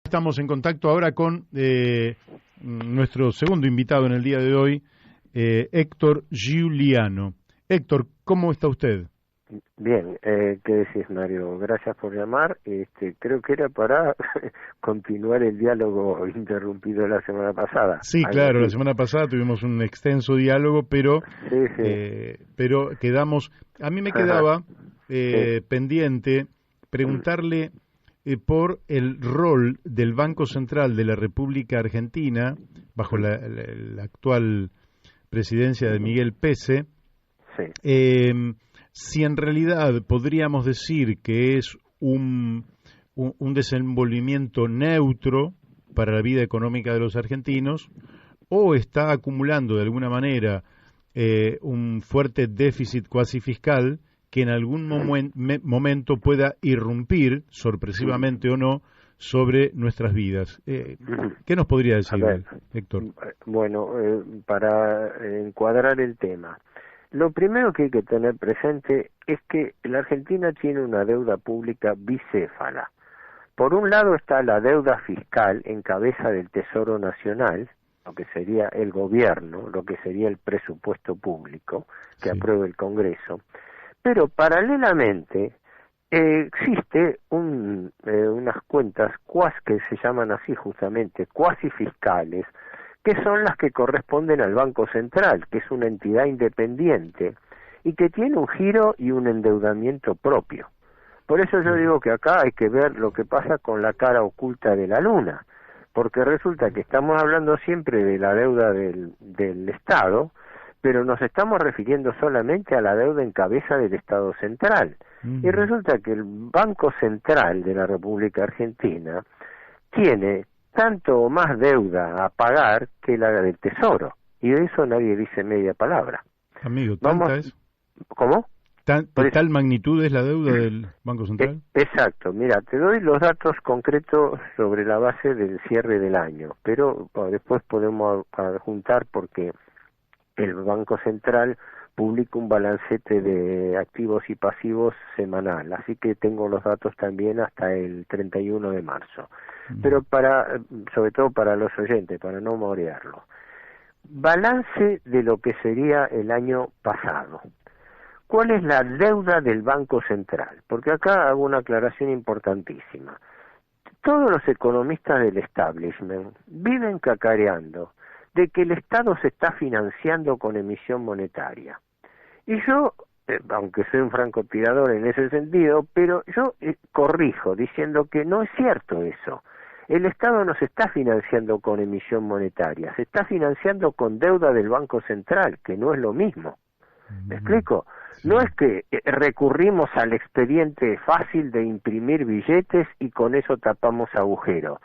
Estamos en contacto ahora con nuestro segundo invitado en el día de hoy, Héctor Giuliano. Héctor, ¿cómo está usted? Bien, ¿qué decís, Mario? Gracias por llamar. Creo que era para continuar el diálogo interrumpido la semana pasada. Sí, Algo claro, la así. semana pasada tuvimos un extenso diálogo, Sí, sí. pero quedamos. A mí me Ajá. quedaba Sí. pendiente preguntarle por el rol del Banco Central de la República Argentina bajo la actual presidencia de Miguel Pese. Sí. Si en realidad podríamos decir que es un desenvolvimiento neutro para la vida económica de los argentinos, o está acumulando de alguna manera un fuerte déficit cuasi fiscal que en algún momento pueda irrumpir, sorpresivamente o no, sobre nuestras vidas. ¿Qué nos podría A decir, ver, Héctor? bueno, para encuadrar el tema, lo primero que hay que tener presente es que la Argentina tiene una deuda pública bicéfala. Por un lado está la deuda fiscal en cabeza del Tesoro Nacional, lo que sería el gobierno, lo que sería el presupuesto público que Sí. apruebe el Congreso, pero paralelamente existe unas cuentas que se llaman así justamente, cuasi fiscales, que son las que corresponden al Banco Central, que es una entidad independiente y que tiene un giro y un endeudamiento propio. Por eso yo digo que acá hay que ver lo que pasa con la cara oculta de la luna, porque resulta que estamos hablando siempre de la deuda del Estado, pero nos estamos refiriendo solamente a la deuda en cabeza del Estado central. Y resulta que el Banco Central de la República Argentina tiene tanto o más deuda a pagar que la del Tesoro, y de eso nadie dice media palabra. Amigo, Vamos, ¿tanta es? ¿cómo? ¿De Por eso, tal magnitud es la deuda del Banco Central? exacto, mira, te doy los datos concretos sobre la base del cierre del año, pero después podemos adjuntar porque el Banco Central publica un balancete de activos y pasivos semanal, así que tengo los datos también hasta el 31 de marzo. Pero sobre todo para los oyentes, para no morearlo. Balance de lo que sería el año pasado. ¿Cuál es la deuda del Banco Central? Porque acá hago una aclaración importantísima. Todos los economistas del establishment viven cacareando de que el Estado se está financiando con emisión monetaria. Y yo, aunque soy un francotirador en ese sentido, pero yo corrijo diciendo que no es cierto eso. El Estado no se está financiando con emisión monetaria, se está financiando con deuda del Banco Central, que no es lo mismo. ¿Me explico? Sí. No es que recurrimos al expediente fácil de imprimir billetes y con eso tapamos agujeros.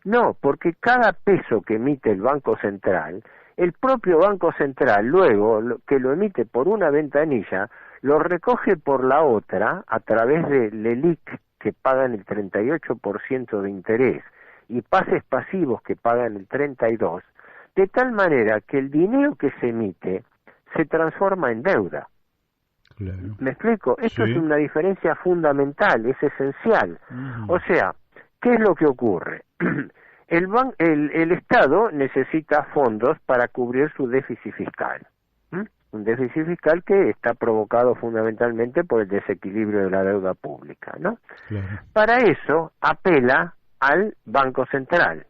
No, porque cada peso que emite el Banco Central, el propio Banco Central luego, que lo emite por una ventanilla, lo recoge por la otra a través del LELIQ, que pagan el 38% de interés, y pases pasivos que pagan el 32%, de tal manera que el dinero que se emite se transforma en deuda. Claro. ¿Me explico? Esto es Sí. una diferencia fundamental, es esencial. O sea, ¿qué es lo que ocurre? El Estado necesita fondos para cubrir su déficit fiscal. Un déficit fiscal que está provocado fundamentalmente por el desequilibrio de la deuda pública, ¿no? Claro. Para eso apela al Banco Central.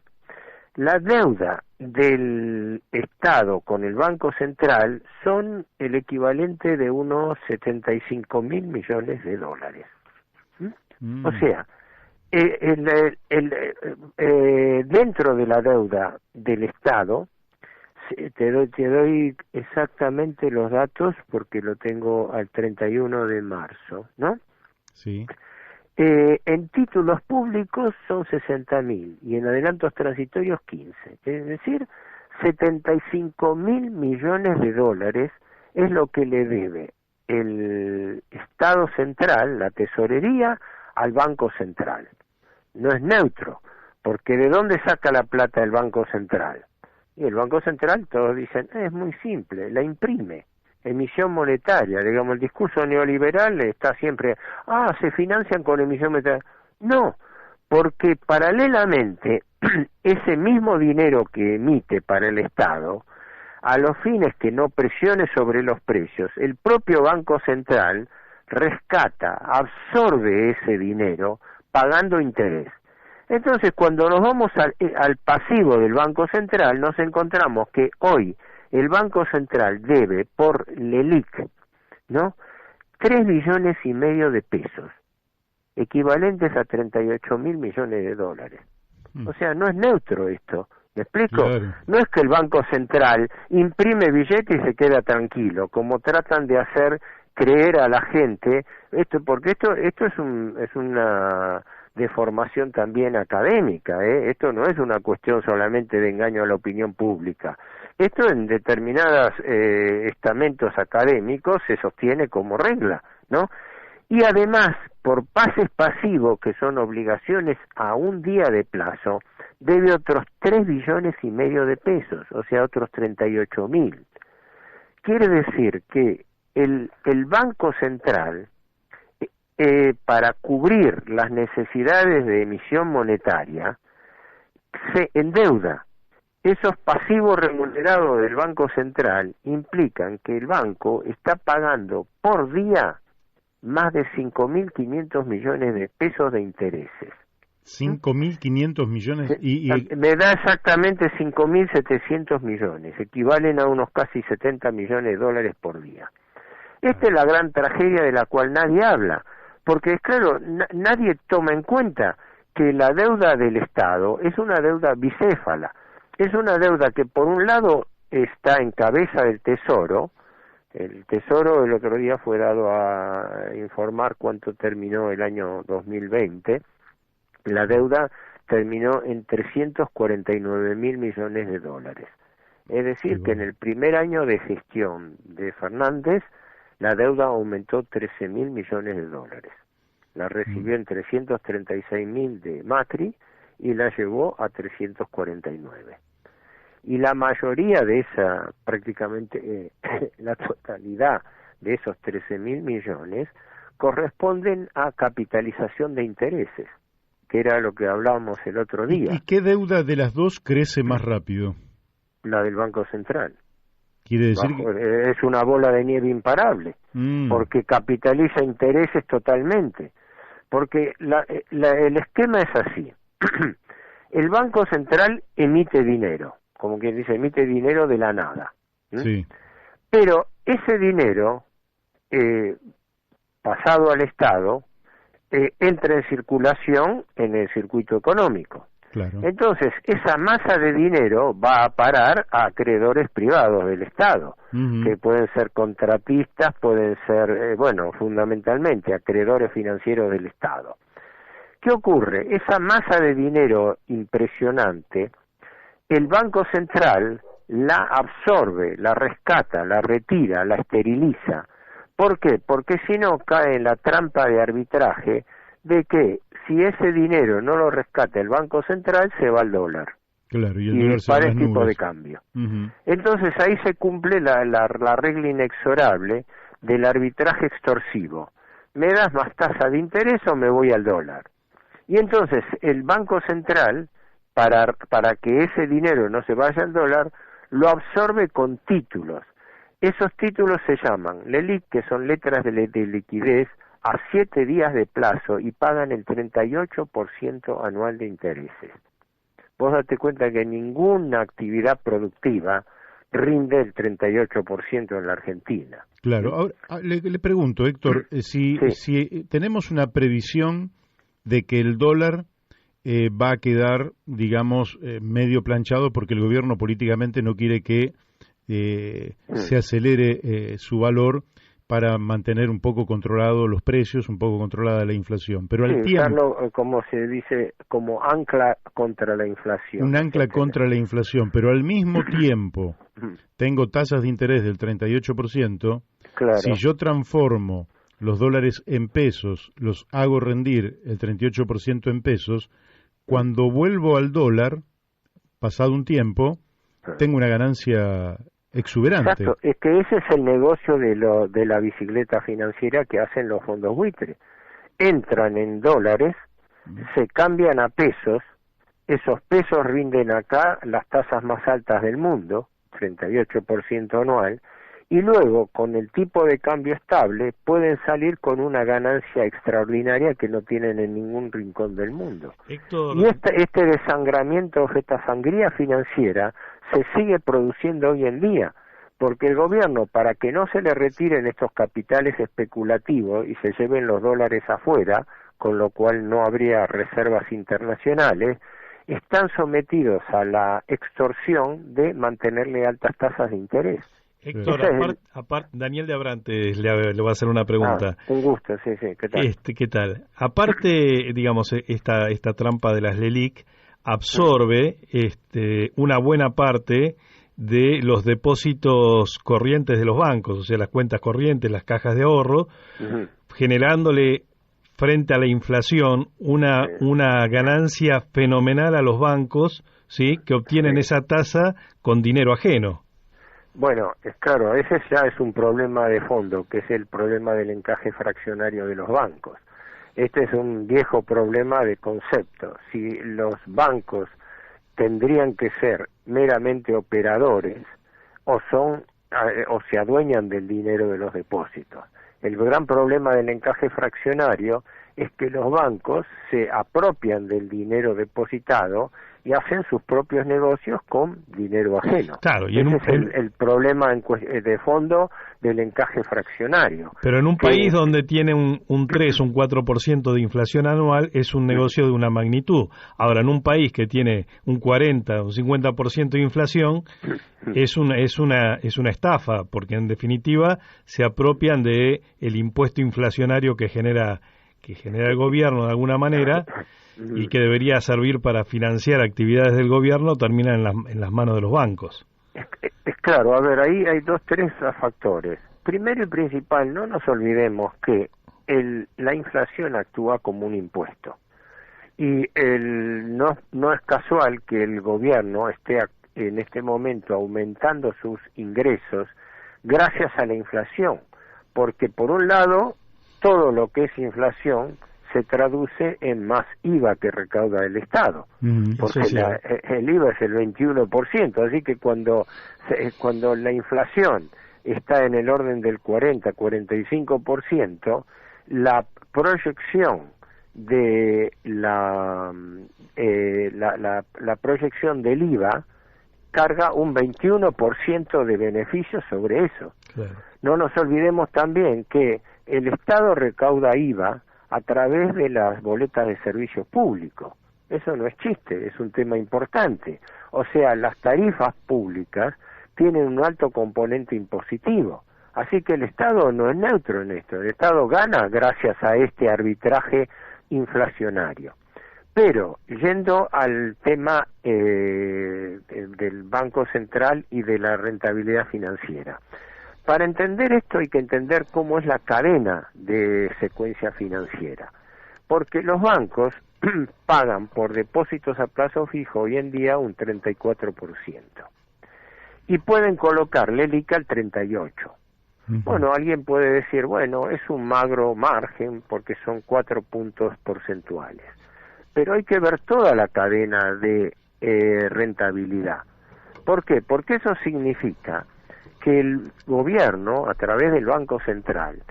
La deuda del Estado con el Banco Central son el equivalente de unos 75.000 millones de dólares. O sea, dentro de la deuda del Estado, te doy exactamente los datos porque lo tengo al 31 de marzo, ¿no? Sí. En títulos públicos son 60.000 y en adelantos transitorios 15, es decir, 75.000 millones de dólares es lo que le debe el Estado Central, la tesorería, al Banco Central. No es neutro, porque ¿de dónde saca la plata el Banco Central? Y el Banco Central, todos dicen, es muy simple, la imprime. Emisión monetaria, digamos, el discurso neoliberal está siempre, se financian con emisión monetaria. No, porque paralelamente ese mismo dinero que emite para el Estado, a los fines que no presione sobre los precios, el propio Banco Central rescata, absorbe ese dinero pagando interés. Entonces, cuando nos vamos al pasivo del Banco Central, nos encontramos que hoy el Banco Central debe por LELIQ, ¿no?, 3,5 billones de pesos, equivalentes a 38.000 millones de dólares. O sea, no es neutro esto. ¿Me explico? Claro. No es que el Banco Central imprime billetes y se queda tranquilo, como tratan de hacer creer a la gente, porque esto es una deformación también académica, ¿eh? Esto no es una cuestión solamente de engaño a la opinión pública. Esto en determinados estamentos académicos se sostiene como regla, ¿no? Y además, por pases pasivos, que son obligaciones a un día de plazo, debe otros 3,5 billones de pesos, o sea, otros 38.000. Quiere decir que el Banco Central, para cubrir las necesidades de emisión monetaria, se endeuda. Esos pasivos remunerados del Banco Central implican que el banco está pagando por día más de 5.500 millones de pesos de intereses. 5.500 millones y... Me da exactamente 5.700 millones, equivalen a unos casi 70 millones de dólares por día. Esta es la gran tragedia de la cual nadie habla, porque claro, nadie toma en cuenta que la deuda del Estado es una deuda bicéfala, es una deuda que por un lado está en cabeza del Tesoro. El Tesoro el otro día fue dado a informar cuánto terminó el año 2020, la deuda terminó en 349.000 millones de dólares. Es decir, que en el primer año de gestión de Fernández, la deuda aumentó 13.000 millones de dólares. La recibió en 336.000 de Macri y la llevó a 349. Y la mayoría de esa, prácticamente la totalidad de esos 13.000 millones, corresponden a capitalización de intereses, que era lo que hablábamos el otro día. ¿Y qué deuda de las dos crece más rápido? La del Banco Central. Quiere decir es una bola de nieve imparable, porque capitaliza intereses totalmente. Porque el esquema es así. El Banco Central emite dinero, como quien dice, emite dinero de la nada. Sí. Pero ese dinero, pasado al Estado, entra en circulación en el circuito económico. Claro. Entonces, esa masa de dinero va a parar a acreedores privados del Estado, que pueden ser contratistas, pueden ser, fundamentalmente acreedores financieros del Estado. ¿Qué ocurre? Esa masa de dinero impresionante, el Banco Central la absorbe, la rescata, la retira, la esteriliza. ¿Por qué? Porque si no cae en la trampa de arbitraje de que si ese dinero no lo rescata el Banco Central, se va al dólar. Claro, y el para el tipo de cambio. Entonces ahí se cumple la regla inexorable del arbitraje extorsivo. ¿Me das más tasa de interés o me voy al dólar? Y entonces el Banco Central, para que ese dinero no se vaya al dólar, lo absorbe con títulos. Esos títulos se llaman LELIQ, que son letras de liquidez, a 7 días de plazo y pagan el 38% anual de intereses. Vos date cuenta que ninguna actividad productiva rinde el 38% en la Argentina. Claro. Ahora, le pregunto, Héctor, si tenemos una previsión de que el dólar va a quedar, digamos, medio planchado porque el gobierno políticamente no quiere que se acelere su valor para mantener un poco controlados los precios, un poco controlada la inflación. Pero al tiempo, usarlo, como se dice, como ancla contra la inflación. Un ancla contra la inflación, pero al mismo tiempo tengo tasas de interés del 38%. Claro. Si yo transformo los dólares en pesos, los hago rendir el 38% en pesos, cuando vuelvo al dólar, pasado un tiempo, tengo una ganancia exuberante. Exacto, es que ese es el negocio de la bicicleta financiera que hacen los fondos buitres. Entran en dólares, se cambian a pesos, esos pesos rinden acá las tasas más altas del mundo, 38% anual, y luego con el tipo de cambio estable pueden salir con una ganancia extraordinaria que no tienen en ningún rincón del mundo. Héctor... Y este desangramiento, esta sangría financiera se sigue produciendo hoy en día, porque el gobierno, para que no se le retiren estos capitales especulativos y se lleven los dólares afuera, con lo cual no habría reservas internacionales, están sometidos a la extorsión de mantenerle altas tasas de interés. Héctor, aparte, Daniel de Abrantes le va a hacer una pregunta. Un gusto, sí, ¿qué tal? ¿Qué tal? Aparte, digamos, esta trampa de las LELIQ absorbe una buena parte de los depósitos corrientes de los bancos, o sea, las cuentas corrientes, las cajas de ahorro, generándole frente a la inflación una ganancia fenomenal a los bancos, ¿sí?, que obtienen esa tasa con dinero ajeno. Bueno, es claro, ese ya es un problema de fondo, que es el problema del encaje fraccionario de los bancos. Este es un viejo problema de concepto. Si los bancos tendrían que ser meramente operadores o se adueñan del dinero de los depósitos. El gran problema del encaje fraccionario es que los bancos se apropian del dinero depositado y hacen sus propios negocios con dinero ajeno. Claro, y ese es el problema de fondo del encaje fraccionario. Pero en un país donde tiene un 3, un 4% de inflación anual, es un negocio de una magnitud. Ahora, en un país que tiene un 40, un 50% de inflación, es una estafa, porque en definitiva se apropian de el impuesto inflacionario que genera el gobierno de alguna manera, y que debería servir para financiar actividades del gobierno, termina en las manos de los bancos. Es claro, a ver, ahí hay tres factores. Primero y principal, no nos olvidemos que la inflación actúa como un impuesto. Y no es casual que el gobierno esté en este momento aumentando sus ingresos gracias a la inflación, porque por un lado, todo lo que es inflación se traduce en más IVA que recauda el Estado, porque el IVA es el 21%, así que cuando la inflación está en el orden del 40-45%, la proyección de la proyección del IVA carga un 21% de beneficios sobre eso. Claro. No nos olvidemos también que el Estado recauda IVA a través de las boletas de servicios públicos. Eso no es chiste, es un tema importante. O sea, las tarifas públicas tienen un alto componente impositivo. Así que el Estado no es neutro en esto. El Estado gana gracias a este arbitraje inflacionario. Pero, yendo al tema del Banco Central y de la rentabilidad financiera. Para entender esto hay que entender cómo es la cadena de secuencia financiera, porque los bancos pagan por depósitos a plazo fijo hoy en día un 34%, y pueden colocar LELIQ al 38%. Bueno, alguien puede decir, bueno, es un magro margen porque son 4 puntos porcentuales, pero hay que ver toda la cadena de rentabilidad. ¿Por qué? Porque eso significa que el gobierno, a través del Banco Central,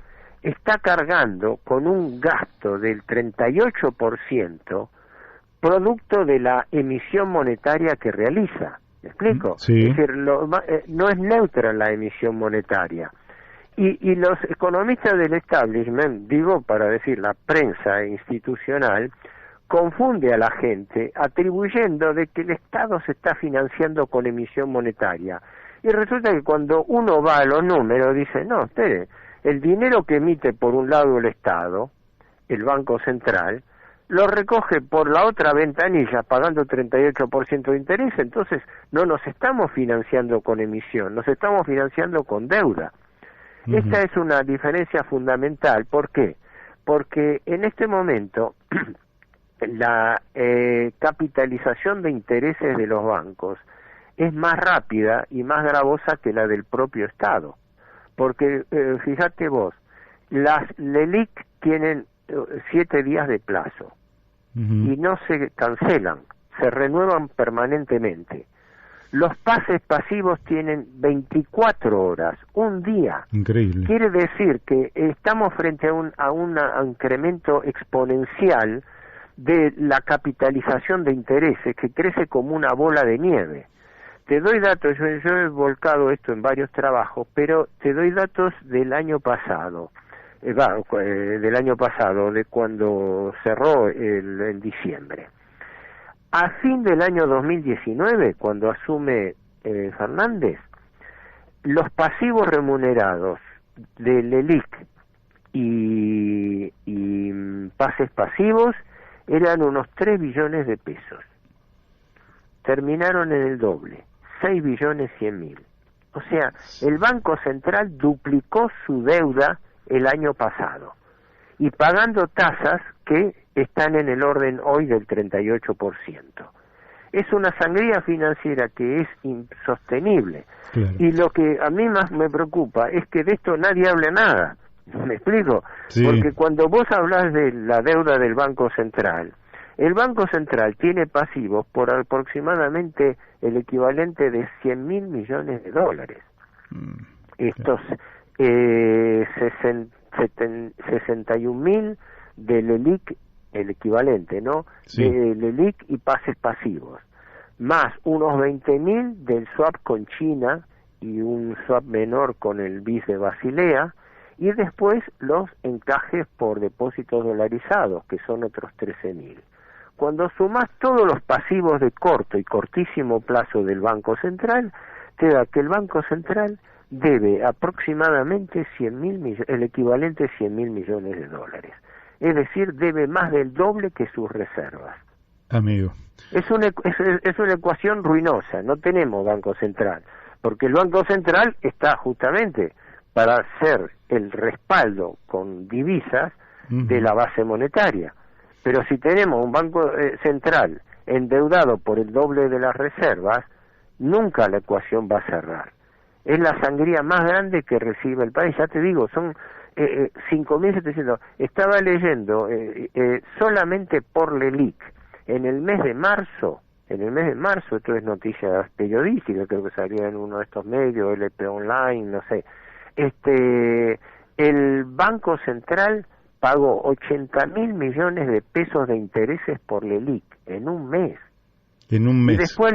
está cargando con un gasto del 38% producto de la emisión monetaria que realiza. ¿Me explico? Sí. Es decir, no es neutra la emisión monetaria. Y los economistas del establishment, digo para decir la prensa institucional, confunde a la gente atribuyendo de que el Estado se está financiando con emisión monetaria. Y resulta que cuando uno va a los números, dice, no, espere, el dinero que emite por un lado el Estado, el Banco Central, lo recoge por la otra ventanilla pagando 38% de interés, entonces no nos estamos financiando con emisión, nos estamos financiando con deuda. Esta es una diferencia fundamental. ¿Por qué? Porque en este momento la capitalización de intereses de los bancos es más rápida y más gravosa que la del propio Estado. Porque, fíjate vos, las LELIQ tienen 7 días de plazo. y no se cancelan, se renuevan permanentemente. Los pases pasivos tienen 24 horas, un día. Increíble. Quiere decir que estamos frente a un incremento exponencial de la capitalización de intereses que crece como una bola de nieve. Te doy datos, yo he volcado esto en varios trabajos, pero te doy datos del año pasado, de cuando cerró en diciembre. A fin del año 2019, cuando asume Fernández, los pasivos remunerados del ELIC y pases pasivos eran unos 3 billones de pesos. Terminaron en el doble, 6 billones 100 mil. O sea, el Banco Central duplicó su deuda el año pasado y pagando tasas que están en el orden hoy del 38%. Es una sangría financiera que es insostenible. Claro. Y lo que a mí más me preocupa es que de esto nadie habla nada. ¿Me explico? Sí. Porque cuando vos hablas de la deuda del Banco Central, el Banco Central tiene pasivos por aproximadamente el equivalente de 100 mil millones de dólares. Estos 61 mil del ELIC, el equivalente, ¿no? Sí. Del ELIC y pases pasivos, más unos 20 mil del swap con China y un swap menor con el BIS de Basilea, y después los encajes por depósitos dolarizados, que son otros 13 mil. Cuando sumas todos los pasivos de corto y cortísimo plazo del Banco Central, te da que el Banco Central debe aproximadamente 100 mil, el equivalente a 100 mil millones de dólares. Es decir, debe más del doble que sus reservas. Amigo. Es una ecuación ruinosa, no tenemos Banco Central, porque el Banco Central está justamente para hacer el respaldo con divisas de la base monetaria. Pero si tenemos un Banco Central endeudado por el doble de las reservas, nunca la ecuación va a cerrar. Es la sangría más grande que recibe el país. Ya te digo, son 5.700. Estaba leyendo solamente por LELIC en el mes de marzo, esto es noticia periodística, creo que salía en uno de estos medios, LP Online, no sé. El Banco Central pagó 80 mil millones de pesos de intereses por LELIC en un mes. En un mes. Y después,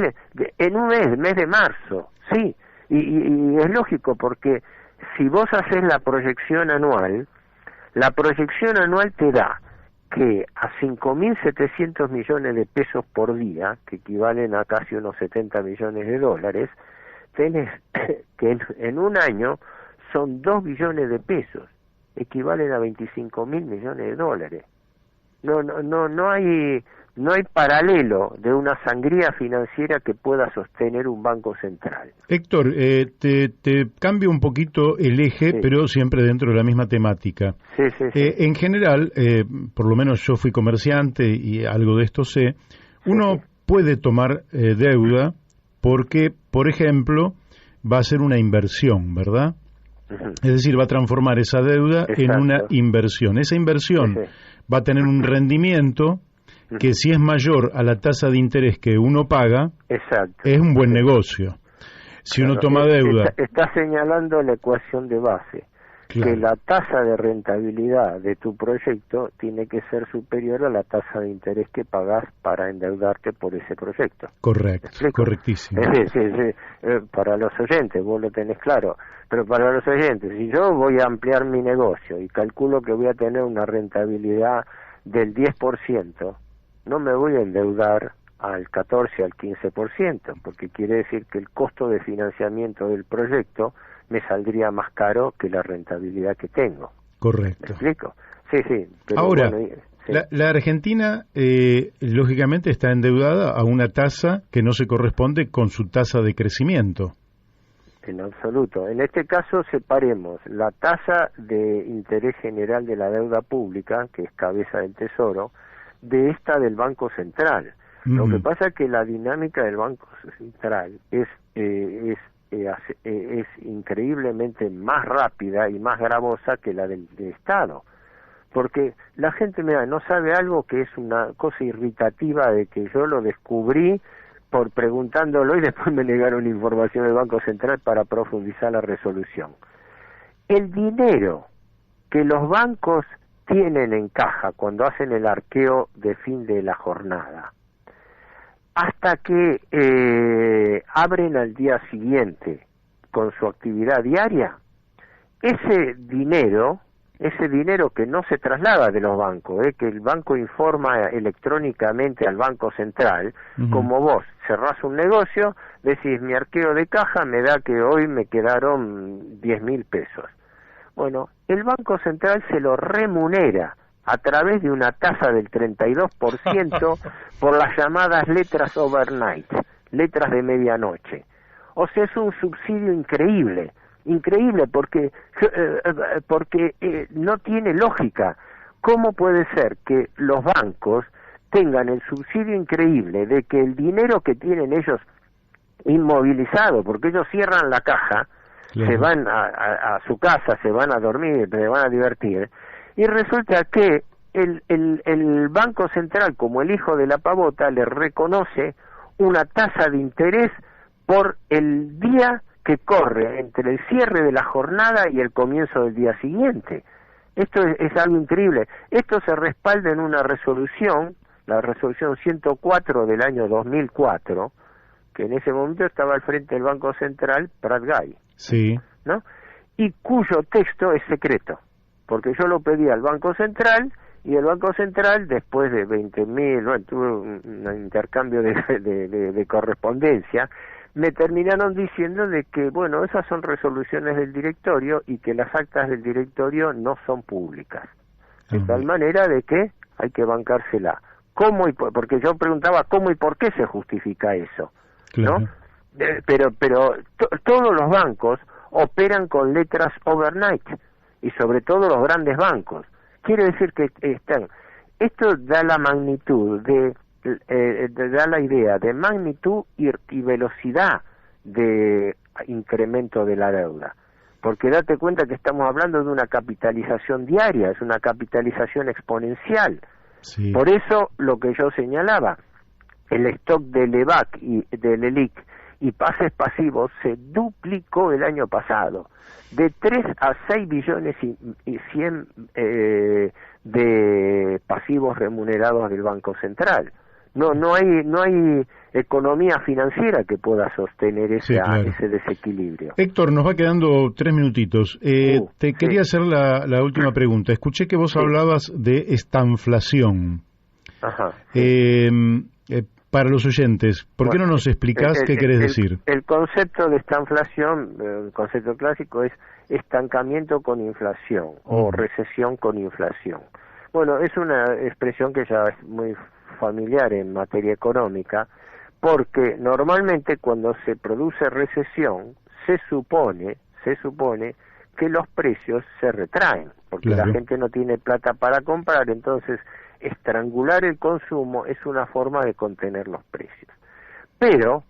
en un mes de marzo, sí. Y es lógico, porque si vos haces la proyección anual te da que a 5.700 millones de pesos por día, que equivalen a casi unos 70 millones de dólares, tenés que en un año son 2 billones de pesos, equivalen a 25.000 millones de dólares. No hay paralelo de una sangría financiera que pueda sostener un banco central. Héctor, te cambio un poquito el eje, sí, pero siempre dentro de la misma temática. Sí. En general, por lo menos yo fui comerciante y algo de esto sé, uno puede tomar deuda porque, por ejemplo, va a ser una inversión, ¿verdad? Es decir, va a transformar esa deuda en una inversión. Esa inversión va a tener un rendimiento que, si es mayor a la tasa de interés que uno paga, es un buen negocio. Si uno toma deuda... Está señalando la ecuación de base, que la tasa de rentabilidad de tu proyecto tiene que ser superior a la tasa de interés que pagás para endeudarte por ese proyecto. Correcto, correctísimo. Sí. Para los oyentes, vos lo tenés claro, pero para los oyentes, si yo voy a ampliar mi negocio y calculo que voy a tener una rentabilidad del 10%, no me voy a endeudar al 14, al 15%, porque quiere decir que el costo de financiamiento del proyecto me saldría más caro que la rentabilidad que tengo. Correcto. ¿Me explico? Sí. Pero ahora, bueno, la Argentina, lógicamente, está endeudada a una tasa que no se corresponde con su tasa de crecimiento. En absoluto. En este caso, separemos la tasa de interés general de la deuda pública, que es cabeza del Tesoro, de esta del Banco Central. Lo que pasa es que la dinámica del Banco Central es increíblemente más rápida y más gravosa que la del Estado, porque la gente no sabe algo que es una cosa irritativa de que yo lo descubrí por preguntándolo y después me negaron información del Banco Central para profundizar la resolución. El dinero que los bancos tienen en caja cuando hacen el arqueo de fin de la jornada, hasta que abren al día siguiente con su actividad diaria, ese dinero que no se traslada de los bancos, que el banco informa electrónicamente al Banco Central, como vos cerrás un negocio, decís mi arqueo de caja me da que hoy me quedaron 10.000 pesos. Bueno, el Banco Central se lo remunera a través de una tasa del 32% por las llamadas letras overnight, letras de medianoche. O sea, es un subsidio increíble porque no tiene lógica. ¿Cómo puede ser que los bancos tengan el subsidio increíble de que el dinero que tienen ellos inmovilizado, porque ellos cierran la caja, se van a su casa, se van a dormir, se van a divertir, y resulta que el Banco Central, como el hijo de la pavota, le reconoce una tasa de interés por el día que corre entre el cierre de la jornada y el comienzo del día siguiente? Esto es algo increíble. Esto se respalda en una resolución, la resolución 104 del año 2004, que en ese momento estaba al frente del Banco Central Prat Gai, sí, ¿no? Y cuyo texto es secreto, porque yo lo pedí al Banco Central y el Banco Central, después de 20.000, tuve un intercambio de correspondencia, me terminaron diciendo de que, bueno, esas son resoluciones del directorio y que las actas del directorio no son públicas. De tal manera de que hay que bancársela. ¿Cómo y porque yo preguntaba cómo y por qué se justifica eso, ¿no? Pero todos los bancos operan con letras overnight, y sobre todo los grandes bancos. Quiere decir que esto da la magnitud da la idea de magnitud y velocidad de incremento de la deuda, porque date cuenta que estamos hablando de una capitalización diaria, es una capitalización exponencial. Sí. Por eso lo que yo señalaba, el stock del EVAC y del ELIC y pases pasivos se duplicó el año pasado, de 3 a 6 billones y 100 de pasivos remunerados del Banco Central. No hay economía financiera que pueda sostener ese desequilibrio. Héctor, nos va quedando 3 minutitos. Te quería hacer la última pregunta. Escuché que vos hablabas de estanflación. Ajá. Para los oyentes, ¿por qué no nos explicás qué querés decir? El concepto de estanflación, el concepto clásico es estancamiento con inflación o recesión con inflación. Bueno, es una expresión que ya es muy familiar en materia económica, porque normalmente cuando se produce recesión se supone que los precios se retraen, porque la gente no tiene plata para comprar, entonces estrangular el consumo es una forma de contener los precios. Pero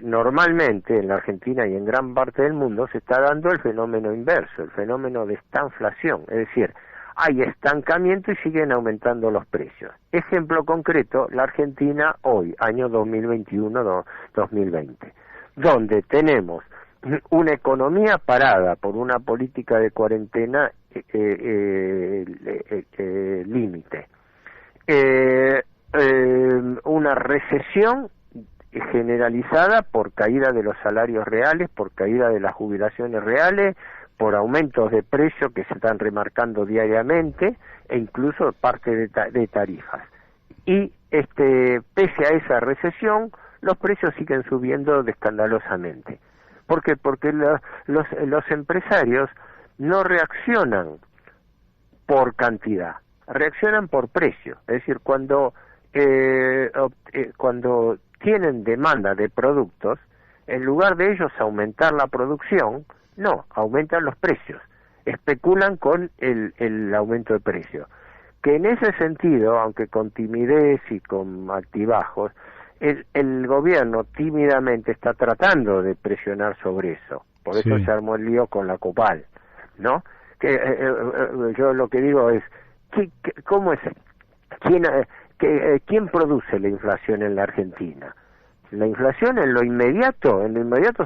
normalmente en la Argentina y en gran parte del mundo se está dando el fenómeno inverso, el fenómeno de estanflación, es decir, hay estancamiento y siguen aumentando los precios. Ejemplo concreto, la Argentina hoy, año 2021-2020, donde tenemos una economía parada por una política de cuarentena límite, una recesión generalizada por caída de los salarios reales, por caída de las jubilaciones reales, por aumentos de precios que se están remarcando diariamente e incluso parte de tarifas. Y pese a esa recesión, los precios siguen subiendo escandalosamente. ¿Por qué? Porque los empresarios no reaccionan por cantidad, reaccionan por precio. Es decir, cuando tienen demanda de productos, en lugar de ellos aumentar la producción, no, aumentan los precios, especulan con el aumento de precios. Que en ese sentido, aunque con timidez y con altibajos, el gobierno tímidamente está tratando de presionar sobre eso. Por eso se armó el lío con la Copal, ¿no? yo lo que digo es, ¿cómo es? ¿Quién produce la inflación en la Argentina? La inflación en lo inmediato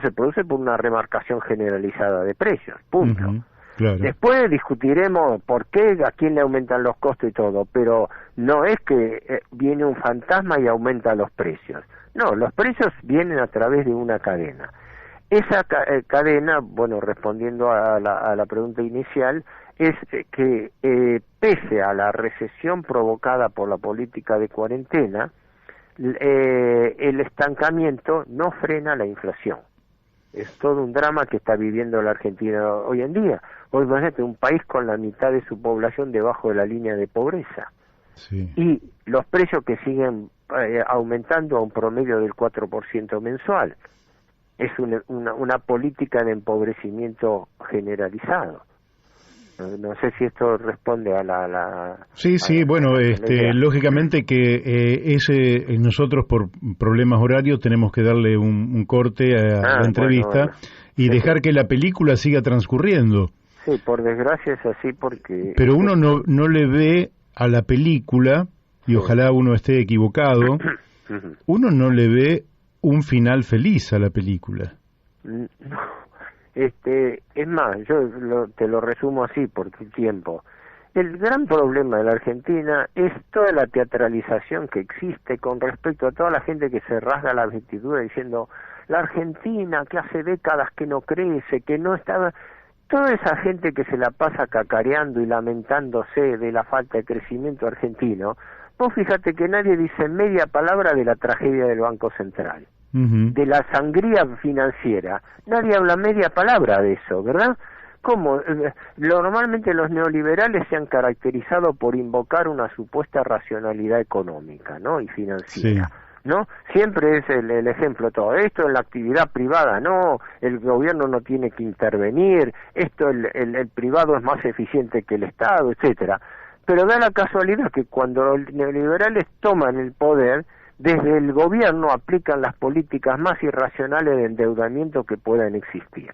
se produce por una remarcación generalizada de precios, punto. Claro. Después discutiremos por qué, a quién le aumentan los costos y todo, pero no es que viene un fantasma y aumenta los precios. No, los precios vienen a través de una cadena. Esa cadena, bueno, respondiendo a la pregunta inicial, es que pese a la recesión provocada por la política de cuarentena, el estancamiento no frena la inflación. Es todo un drama que está viviendo la Argentina hoy en día. Hoy, imagínate, un país con la mitad de su población debajo de la línea de pobreza. Sí. Y los precios que siguen aumentando a un promedio del 4% mensual. Es una política de empobrecimiento generalizado. No sé si esto responde a la Sí, bueno, lógicamente que nosotros por problemas horarios tenemos que darle un corte a la entrevista y dejar que la película siga transcurriendo. Sí, por desgracia es así porque... Pero uno no le ve a la película, y ojalá uno esté equivocado, uno no le ve un final feliz a la película. No. Es más, yo te lo resumo así porque el tiempo. El gran problema de la Argentina es toda la teatralización que existe con respecto a toda la gente que se rasga la vestidura diciendo la Argentina que hace décadas que no crece, que no estaba... Toda esa gente que se la pasa cacareando y lamentándose de la falta de crecimiento argentino, vos fíjate que nadie dice media palabra de la tragedia del Banco Central. De la sangría financiera, nadie habla media palabra de eso, ¿verdad? ¿Cómo? Normalmente los neoliberales se han caracterizado por invocar una supuesta racionalidad económica, ¿no? Y financiera, ¿no? Siempre es el ejemplo todo. Esto en la actividad privada, no, el gobierno no tiene que intervenir, esto el privado es más eficiente que el Estado, etcétera. Pero da la casualidad que cuando los neoliberales toman el poder, desde el gobierno aplican las políticas más irracionales de endeudamiento que puedan existir.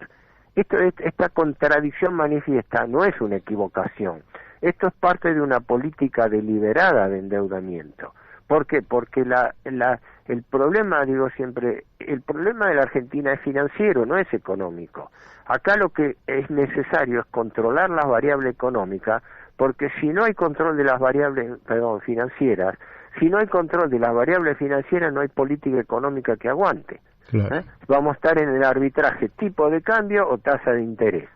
Esta contradicción manifiesta no es una equivocación. Esto es parte de una política deliberada de endeudamiento. ¿Por qué? Porque el problema, digo siempre, el problema de la Argentina es financiero, no es económico. Acá lo que es necesario es controlar las variables económicas, porque si no hay control de las variables, financieras, si no hay control de las variables financieras, no hay política económica que aguante. Claro. Vamos a estar en el arbitraje tipo de cambio o tasa de interés.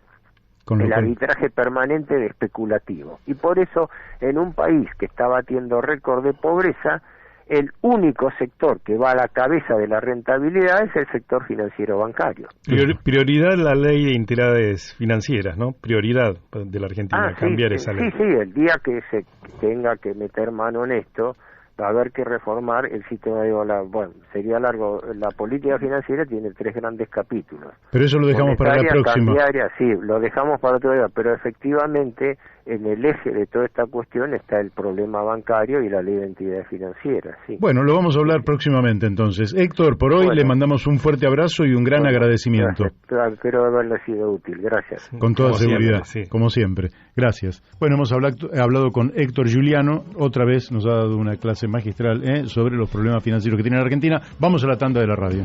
El arbitraje permanente de especulativo. Y por eso, en un país que está batiendo récord de pobreza, el único sector que va a la cabeza de la rentabilidad es el sector financiero bancario. Prioridad la ley de entidades financieras, ¿no? Prioridad de la Argentina, cambiar esa ley. Sí, el día que se tenga que meter mano en esto, va a haber que reformar el sistema de sería largo. La política financiera tiene 3 grandes capítulos. Pero eso lo dejamos para la próxima. Cambiaria, sí, lo dejamos para otro día, pero efectivamente en el eje de toda esta cuestión está el problema bancario y la ley de entidades financieras. Sí. Bueno, lo vamos a hablar próximamente entonces. Héctor, por hoy le mandamos un fuerte abrazo y un gran agradecimiento. Gracias. Espero haberle sido útil. Gracias. Con toda seguridad, como siempre. Gracias. Bueno, hemos hablado con Héctor Giuliano. Otra vez nos ha dado una clase magistral sobre los problemas financieros que tiene la Argentina. Vamos a la tanda de la radio.